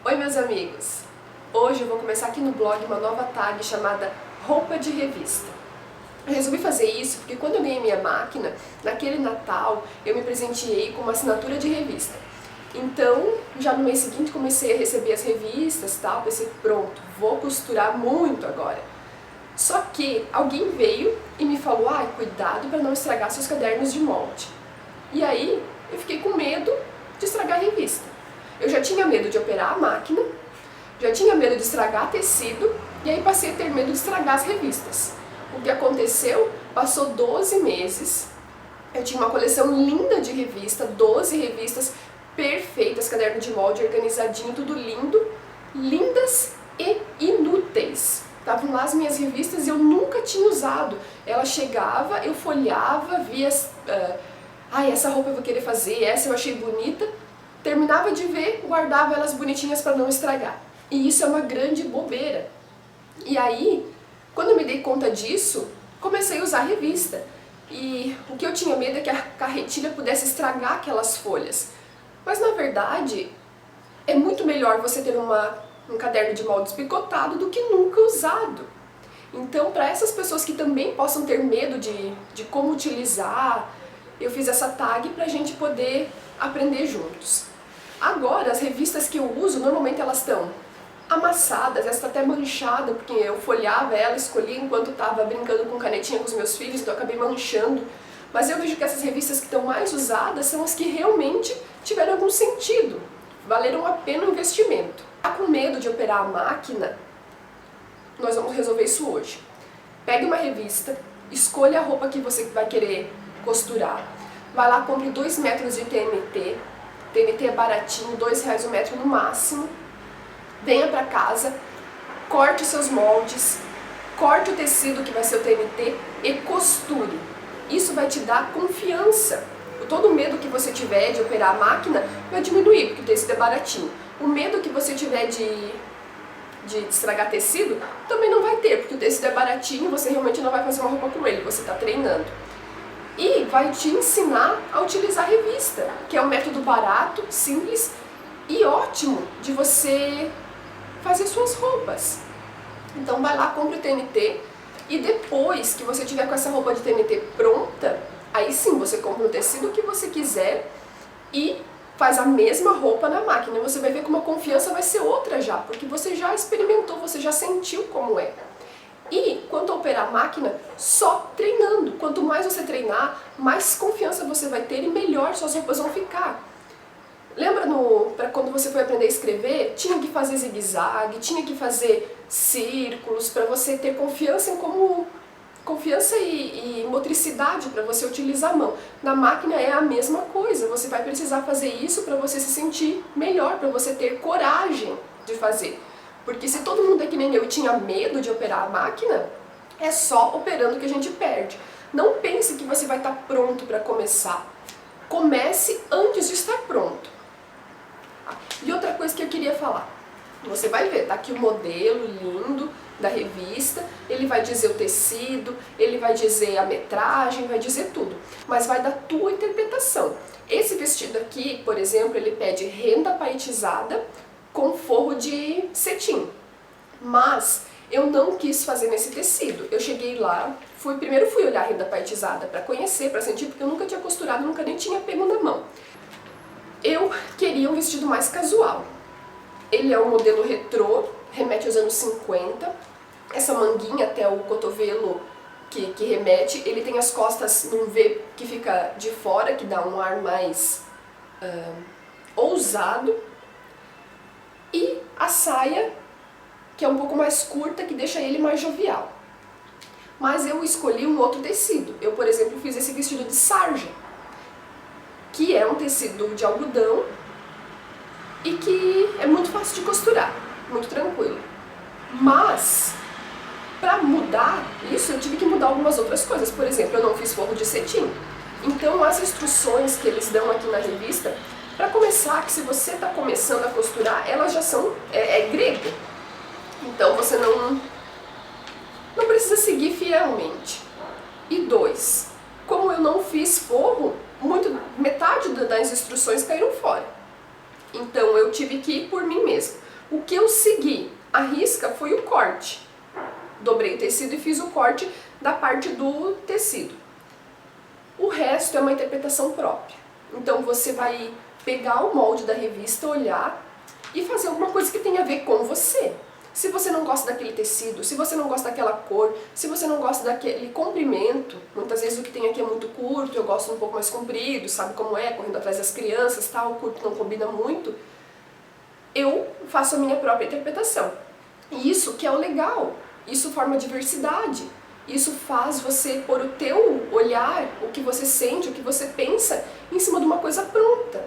Oi meus amigos! Hoje eu vou começar aqui no blog uma nova tag chamada roupa de revista. Eu resolvi fazer isso porque quando eu ganhei minha máquina, naquele Natal, eu me presenteei com uma assinatura de revista. Então, já no mês seguinte comecei a receber as revistas e tal, pensei, pronto, vou costurar muito agora. Só que alguém veio e me falou, cuidado para não estragar seus cadernos de molde. E aí, eu fiquei com medo de estragar a revista. Eu já tinha medo de operar a máquina, já tinha medo de estragar tecido, e aí passei a ter medo de estragar as revistas. O que aconteceu? Passou 12 meses, eu tinha uma coleção linda de revista, 12 revistas perfeitas, caderno de molde, organizadinho, tudo lindo, lindas e inúteis. Estavam lá as minhas revistas e eu nunca tinha usado. Ela chegava, eu folhava, via, essa roupa eu vou querer fazer, essa eu achei bonita. Terminava de ver, guardava elas bonitinhas para não estragar. E isso é uma grande bobeira. E aí, quando eu me dei conta disso, comecei a usar a revista. E o que eu tinha medo é que a carretilha pudesse estragar aquelas folhas. Mas na verdade, é muito melhor você ter um caderno de moldes picotado do que nunca usado. Então, para essas pessoas que também possam ter medo de como utilizar, eu fiz essa tag para a gente poder aprender juntos. Agora, as revistas que eu uso, normalmente elas estão amassadas, essa está até manchada, porque eu folhava ela, escolhia enquanto estava brincando com canetinha com os meus filhos, então eu acabei manchando. Mas eu vejo que essas revistas que estão mais usadas são as que realmente tiveram algum sentido, valeram a pena o investimento. Tá com medo de operar a máquina? Nós vamos resolver isso hoje. Pegue uma revista, escolha a roupa que você vai querer costurar, vai lá, compre 2 metros de TNT, TNT é baratinho, R$2 o metro no máximo. Venha para casa, corte seus moldes, corte o tecido que vai ser o TNT e costure. Isso vai te dar confiança. Todo o medo que você tiver de operar a máquina vai diminuir, porque o tecido é baratinho. O medo que você tiver de estragar tecido também não vai ter, porque o tecido é baratinho, você realmente não vai fazer uma roupa com ele, você está treinando. E vai te ensinar a utilizar a revista, que é um método barato, simples e ótimo de você fazer suas roupas. Então vai lá, compre o TNT e depois que você tiver com essa roupa de TNT pronta, aí sim você compra o tecido que você quiser e faz a mesma roupa na máquina. E você vai ver como a confiança vai ser outra já, porque você já experimentou, você já sentiu como é. E quanto a operar a máquina, só treinando. Quanto mais você treinar, mais confiança você vai ter e melhor suas roupas vão ficar. Lembra para quando você foi aprender a escrever? Tinha que fazer zigue-zague, tinha que fazer círculos para você ter confiança e motricidade para você utilizar a mão. Na máquina é a mesma coisa, você vai precisar fazer isso para você se sentir melhor, para você ter coragem de fazer. Porque se todo mundo é que nem eu e tinha medo de operar a máquina, é só operando que a gente perde. Não pense que você vai estar pronto para começar. Comece antes de estar pronto. E outra coisa que eu queria falar. Você vai ver, tá aqui o modelo lindo da revista, ele vai dizer o tecido, ele vai dizer a metragem, vai dizer tudo. Mas vai da tua interpretação. Esse vestido aqui, por exemplo, ele pede renda paetizada com forro de cetim. Mas eu não quis fazer nesse tecido. Eu cheguei lá, primeiro fui olhar a renda paetizada para conhecer, para sentir, porque eu nunca tinha costurado, nunca nem tinha pego na mão. Eu queria um vestido mais casual. Ele é um modelo retrô, remete aos anos 50. Essa manguinha até o cotovelo que remete, ele tem as costas num V que fica de fora, que dá um ar mais ousado. E a saia, que é um pouco mais curta, que deixa ele mais jovial. Mas eu escolhi um outro tecido. Eu, por exemplo, fiz esse vestido de sarja, que é um tecido de algodão e que é muito fácil de costurar, muito tranquilo. Mas, para mudar isso, eu tive que mudar algumas outras coisas. Por exemplo, eu não fiz forro de cetim. Então, as instruções que eles dão aqui na revista, para começar, que se você está começando a costurar, elas já são grego. Então você não precisa seguir fielmente. E 2, como eu não fiz forro, metade das instruções caíram fora. Então eu tive que ir por mim mesma. O que eu segui? A risca foi o corte. Dobrei o tecido e fiz o corte da parte do tecido. O resto é uma interpretação própria. Então você vai pegar o molde da revista, olhar e fazer alguma coisa que tenha a ver com você. Se você não gosta daquele tecido, se você não gosta daquela cor, se você não gosta daquele comprimento, muitas vezes o que tem aqui é muito curto, eu gosto um pouco mais comprido, sabe como é, correndo atrás das crianças, tal, o curto não combina muito, eu faço a minha própria interpretação. E isso que é o legal, isso forma diversidade, isso faz você pôr o teu olhar, o que você sente, o que você pensa, em cima de uma coisa pronta.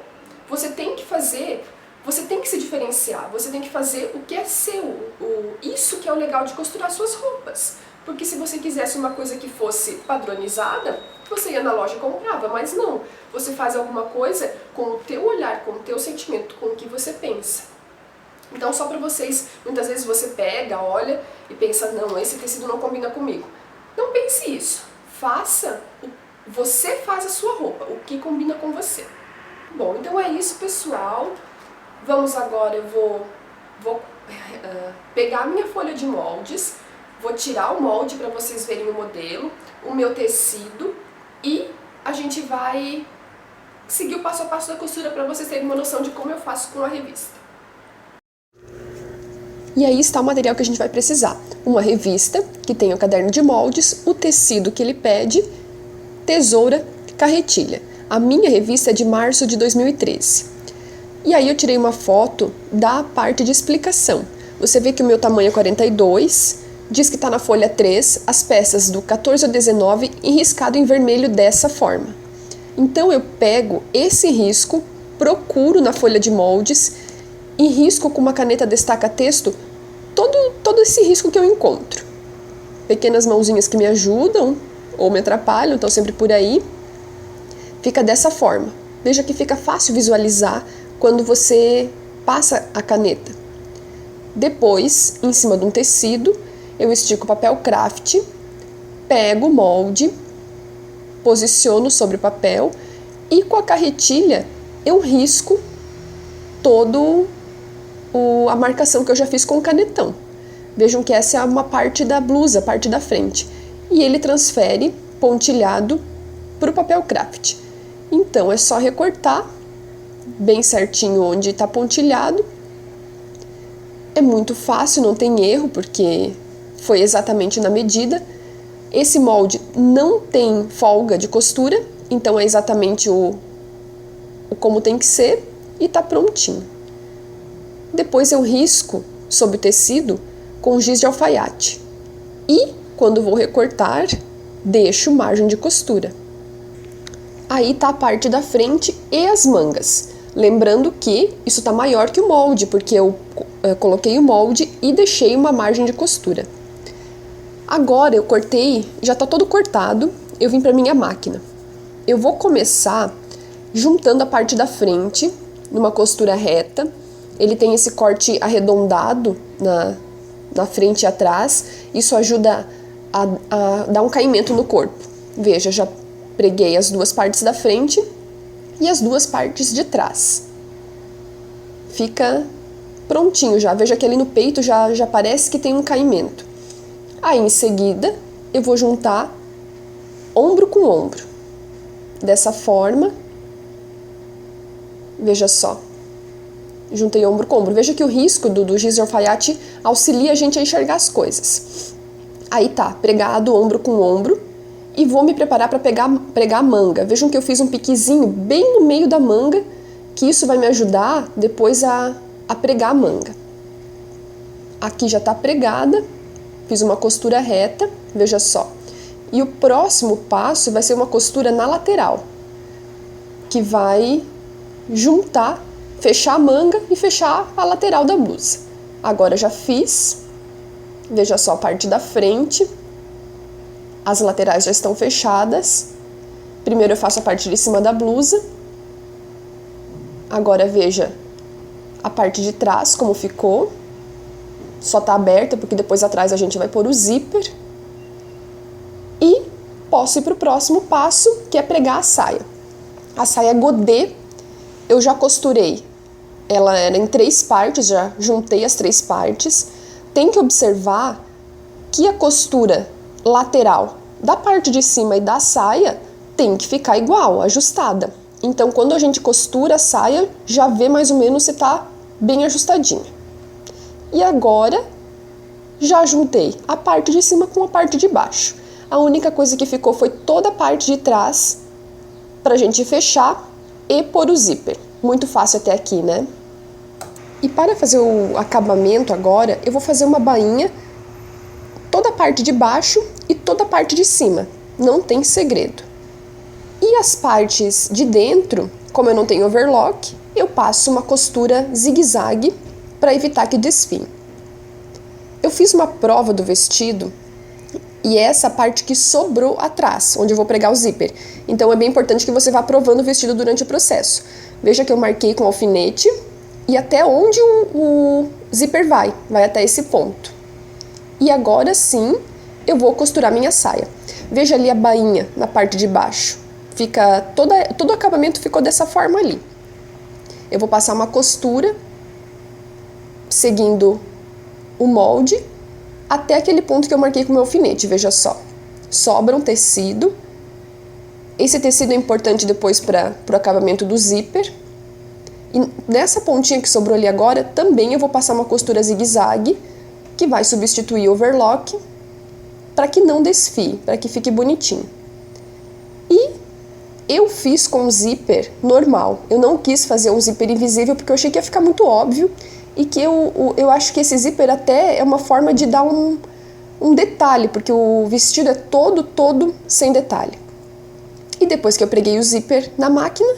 Você tem que fazer, você tem que se diferenciar, você tem que fazer o que é seu, isso que é o legal de costurar suas roupas. Porque se você quisesse uma coisa que fosse padronizada, você ia na loja e comprava, mas não. Você faz alguma coisa com o teu olhar, com o teu sentimento, com o que você pensa. Então, só para vocês, muitas vezes você pega, olha e pensa, não, esse tecido não combina comigo. Não pense isso. Você faz a sua roupa, o que combina com você. Bom, então é isso, pessoal. Vamos agora, eu vou pegar a minha folha de moldes, vou tirar o molde para vocês verem o modelo, o meu tecido e a gente vai seguir o passo a passo da costura para vocês terem uma noção de como eu faço com a revista. E aí está o material que a gente vai precisar. Uma revista, que tem o caderno de moldes, o tecido que ele pede, tesoura, carretilha. A minha revista é de março de 2013. E aí eu tirei uma foto da parte de explicação. Você vê que o meu tamanho é 42, diz que está na folha 3, as peças do 14 ao 19 e riscado em vermelho dessa forma. Então eu pego esse risco, procuro na folha de moldes e risco com uma caneta destaca-texto todo esse risco que eu encontro. Pequenas mãozinhas que me ajudam ou me atrapalham, estão sempre por aí. Fica dessa forma. Veja que fica fácil visualizar quando você passa a caneta. Depois, em cima de um tecido, eu estico o papel craft, pego o molde, posiciono sobre o papel e com a carretilha eu risco todo a marcação que eu já fiz com o canetão. Vejam que essa é uma parte da blusa, a parte da frente. E ele transfere pontilhado para o papel craft. Então é só recortar bem certinho onde está pontilhado. É muito fácil, não tem erro, porque foi exatamente na medida. Esse molde não tem folga de costura, então é exatamente o como tem que ser e está prontinho. Depois eu risco sobre o tecido com giz de alfaiate. E, quando vou recortar, deixo margem de costura. Aí está a parte da frente e as mangas. Lembrando que isso está maior que o molde, porque eu coloquei o molde e deixei uma margem de costura. Agora eu cortei, já está todo cortado, eu vim para minha máquina. Eu vou começar juntando a parte da frente, numa costura reta. Ele tem esse corte arredondado na frente e atrás. Isso ajuda a dar um caimento no corpo. Veja, já preguei as duas partes da frente e as duas partes de trás. Fica prontinho já. Veja que ali no peito já parece que tem um caimento. Aí, em seguida, eu vou juntar ombro com ombro. Dessa forma. Veja só. Juntei ombro com ombro. Veja que o risco do giz de alfaiate auxilia a gente a enxergar as coisas. Aí tá, pregado ombro com ombro. E vou me preparar para pregar a manga. Vejam que eu fiz um piquezinho bem no meio da manga, que isso vai me ajudar depois a pregar a manga. Aqui já está pregada, fiz uma costura reta, veja só. E o próximo passo vai ser uma costura na lateral, que vai juntar, fechar a manga e fechar a lateral da blusa. Agora já fiz, veja só a parte da frente. As laterais já estão fechadas. Primeiro eu faço a parte de cima da blusa. Agora veja a parte de trás como ficou. Só tá aberta porque depois atrás a gente vai pôr o zíper. E posso ir para o próximo passo, que é pregar a saia. A saia godê eu já costurei ela era em 3 partes, já juntei as 3 partes. Tem que observar que a costura lateral da parte de cima e da saia tem que ficar igual, ajustada. Então, quando a gente costura a saia, já vê mais ou menos se tá bem ajustadinha. E agora, já juntei a parte de cima com a parte de baixo. A única coisa que ficou foi toda a parte de trás pra gente fechar e pôr o zíper. Muito fácil até aqui, né? E para fazer o acabamento agora, eu vou fazer uma bainha, toda a parte de baixo e toda a parte de cima. Não tem segredo. E as partes de dentro, como eu não tenho overlock, eu passo uma costura zigue-zague para evitar que desfie. Eu fiz uma prova do vestido e é essa parte que sobrou atrás, onde eu vou pregar o zíper. Então é bem importante que você vá provando o vestido durante o processo. Veja que eu marquei com alfinete e até onde o zíper vai até esse ponto. E agora sim, eu vou costurar minha saia. Veja ali a bainha na parte de baixo. Todo o acabamento ficou dessa forma ali. Eu vou passar uma costura, seguindo o molde, até aquele ponto que eu marquei com o meu alfinete, veja só. Sobra um tecido. Esse tecido é importante depois para o acabamento do zíper. E nessa pontinha que sobrou ali agora, também eu vou passar uma costura zigue-zague, que vai substituir o overlock, para que não desfie, para que fique bonitinho. E eu fiz com zíper normal. Eu não quis fazer um zíper invisível, porque eu achei que ia ficar muito óbvio, e que eu acho que esse zíper até é uma forma de dar um detalhe, porque o vestido é todo sem detalhe. E depois que eu preguei o zíper na máquina,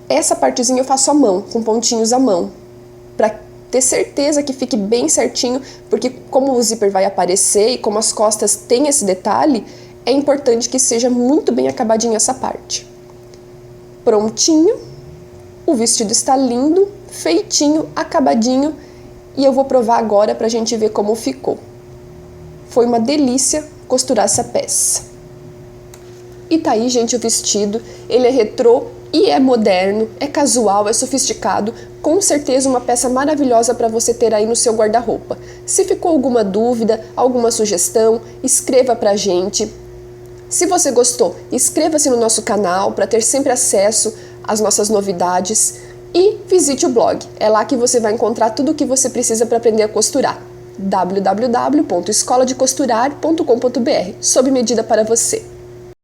essa partezinha eu faço à mão, com pontinhos à mão, para ter certeza que fique bem certinho, porque como o zíper vai aparecer e como as costas têm esse detalhe, é importante que seja muito bem acabadinho essa parte. Prontinho, o vestido está lindo, feitinho, acabadinho, e eu vou provar agora pra gente ver como ficou. Foi uma delícia costurar essa peça. E tá aí, gente, o vestido. Ele é retrô e é moderno, é casual, é sofisticado. Com certeza uma peça maravilhosa para você ter aí no seu guarda-roupa. Se ficou alguma dúvida, alguma sugestão, escreva pra gente. Se você gostou, inscreva-se no nosso canal para ter sempre acesso às nossas novidades. E visite o blog, é lá que você vai encontrar tudo o que você precisa para aprender a costurar. www.escoladecosturar.com.br, sob medida para você.